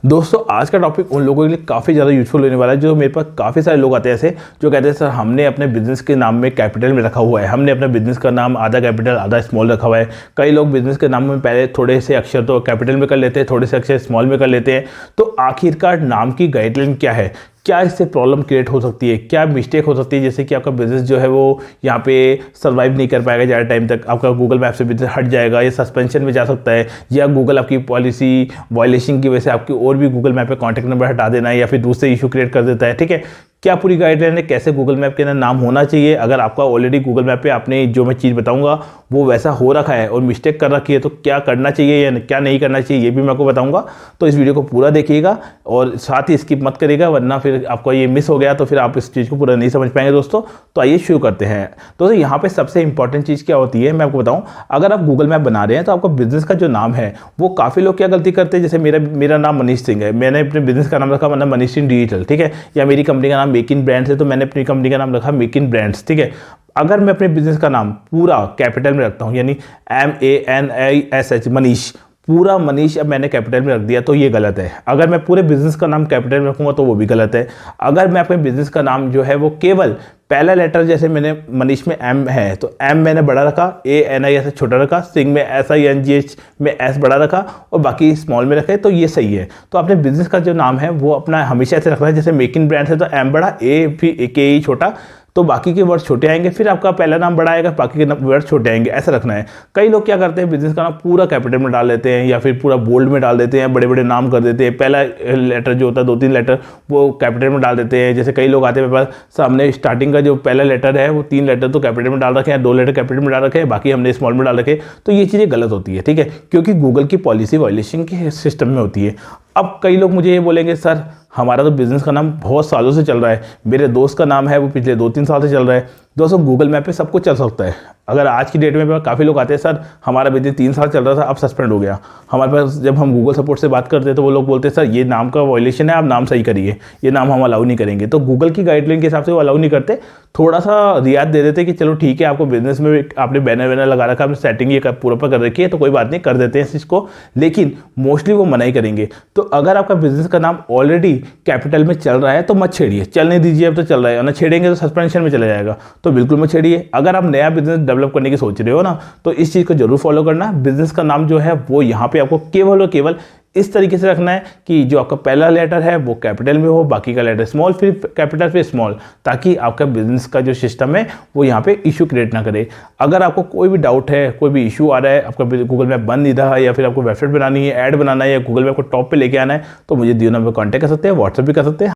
दोस्तों आज का टॉपिक उन लोगों के लिए काफ़ी ज़्यादा यूजफुल होने वाला है जो मेरे पास काफ़ी सारे लोग आते हैं ऐसे जो कहते हैं सर हमने अपने बिजनेस के नाम में कैपिटल में रखा हुआ है, हमने अपने बिजनेस का नाम आधा कैपिटल आधा स्मॉल रखा हुआ है। कई लोग बिजनेस के नाम में पहले थोड़े से अक्षर तो कैपिटल में कर लेते हैं, थोड़े से अक्षर स्मॉल में कर लेते हैं। तो आखिरकार नाम की गाइडलाइन क्या है, क्या इससे प्रॉब्लम क्रिएट हो सकती है, क्या मिस्टेक हो सकती है, जैसे कि आपका बिजनेस जो है वो यहाँ पे सर्वाइव नहीं कर पाएगा ज़्यादा टाइम तक, आपका गूगल मैप से बिजनेस हट जाएगा या सस्पेंशन में जा सकता है, या गूगल आपकी पॉलिसी वायलेशन की वजह से आपकी और भी गूगल मैप पे कॉन्टैक्ट नंबर हटा देना है या फिर दूसरे इशू क्रिएट कर देता है। ठीक है, क्या पूरी गाइडलाइन है, कैसे गूगल मैप के अंदर नाम होना चाहिए। अगर आपका ऑलरेडी गूगल मैप पे आपने जो मैं चीज़ बताऊंगा वो वैसा हो रखा है और मिस्टेक कर रखी है तो क्या करना चाहिए या क्या नहीं करना चाहिए ये भी मैं आपको बताऊंगा। तो इस वीडियो को पूरा देखिएगा और साथ ही स्किप मत करिएगा, वरना फिर आपको ये मिस हो गया तो फिर आप इस चीज़ को पूरा नहीं समझ पाएंगे दोस्तों। तो आइए शुरू करते हैं। दोस्तों यहाँ पे सबसे इंपॉर्टेंट चीज़ क्या होती है मैं आपको बताऊँ। अगर आप गूगल मैप बना रहे हैं तो आपका बिजनेस का जो नाम है वो काफ़ी लोग क्या गलती करते हैं, जैसे मेरा नाम मनीष सिंह है, मैंने अपने बिजनेस का नाम रखा मतलब मनीष सिंह डिजिटल, ठीक है, या मेरी कंपनी का नाम मेक इन ब्रांड्स है तो मैंने अपनी कंपनी का नाम रखा मेक इन ब्रांड्स। ठीक है, अगर मैं अपने बिजनेस का नाम पूरा कैपिटल में रखता हूं यानी MANISH मनीष, पूरा मनीष अब मैंने कैपिटल में रख दिया तो ये गलत है। अगर मैं पूरे बिजनेस का नाम कैपिटल में रखूंगा तो वो भी गलत है। अगर मैं अपने बिजनेस का नाम जो है वो केवल पहला लेटर, जैसे मैंने मनीष में M है तो M मैंने बड़ा रखा, ANI ऐसे छोटा रखा, सिंह में SINGH में S बड़ा रखा और बाकी स्मॉल में रखे तो ये सही है। तो अपने बिजनेस का जो नाम है वो अपना हमेशा ऐसे रखना है, जैसे मेक इन ब्रांड है तो M बड़ा, A भी KE छोटा, तो बाकी के वर्ड छोटे आएंगे, फिर आपका पहला नाम बड़ा आएगा, बाकी के वर्ड छोटे आएंगे, ऐसा रखना है। कई लोग क्या करते हैं बिजनेस का नाम पूरा कैपिटल में डाल देते हैं या फिर पूरा बोल्ड में डाल देते हैं, बड़े बड़े नाम कर देते हैं, पहला लेटर जो होता है 2-3 लेटर वो कैपिटल में डाल देते हैं। जैसे कई लोग आते हैं मेरे पास, सामने स्टार्टिंग का जो पहला लेटर है वो 3 लेटर तो कैपिटल में डाल रखे हैं, 2 लेटर कैपिटल में डाल रखे हैं, बाकी हमने स्मॉल में डाल रखे। तो ये चीज़ें गलत होती है, ठीक है, क्योंकि गूगल की पॉलिसी वायलेशन के सिस्टम में होती है। अब कई लोग मुझे ये बोलेंगे सर हमारा तो बिजनेस का नाम बहुत सालों से चल रहा है, मेरे दोस्त का नाम है वो पिछले 2-3 साल से चल रहा है। दोस्तों गूगल मैप पे सब कुछ चल सकता है। अगर आज की डेट में काफ़ी लोग आते हैं सर हमारा बिजनेस 3 साल चल रहा था अब सस्पेंड हो गया, हमारे पास जब हम गूगल सपोर्ट से बात करते हैं तो वो लोग बोलते हैं सर ये नाम का वायलेशन है, आप नाम सही करिए, ये नाम हम अलाउ नहीं करेंगे। तो गूगल की गाइडलाइन के हिसाब से वो अलाउ नहीं करते, थोड़ा सा रियायत दे देते कि चलो ठीक है आपको बिजनेस में आपने बैनर वैनर लगा रखा, आपने सेटिंग ये पूरा पर कर रखी है तो कोई बात नहीं, कर देते हैं इस चीज़ को, लेकिन मोस्टली वो मना ही करेंगे। तो अगर आपका बिजनेस का नाम ऑलरेडी कैपिटल में चल रहा है तो मत छेड़िए, चलने दीजिए, अब तो चल रहा है ना, छेड़ेंगे तो सस्पेंशन में चला जाएगा, तो बिल्कुल मत छेड़िए। अगर आप नया बिजनेस डेवलप करने की सोच रहे हो ना तो इस चीज़ को जरूर फॉलो करना। बिजनेस का नाम जो है वो यहाँ पे आपको केवल और केवल इस तरीके से रखना है कि जो आपका पहला लेटर है वो कैपिटल में हो, बाकी का लेटर स्मॉल, फिर कैपिटल फिर स्मॉल, ताकि आपका बिजनेस का जो सिस्टम है वो यहाँ पे इशू क्रिएट ना करे। अगर आपको कोई भी डाउट है, कोई भी इशू आ रहा है, आपका गूगल मैप बन नहीं रहा है या फिर आपको वेबसाइट बनानी है, ऐड बनाना है या गूगल मैप को टॉप पे लेके आना है, तो मुझे दियो नंबर पर कॉन्टैक्ट कर सकते हैं, व्हाट्सएप भी कर सकते हैं।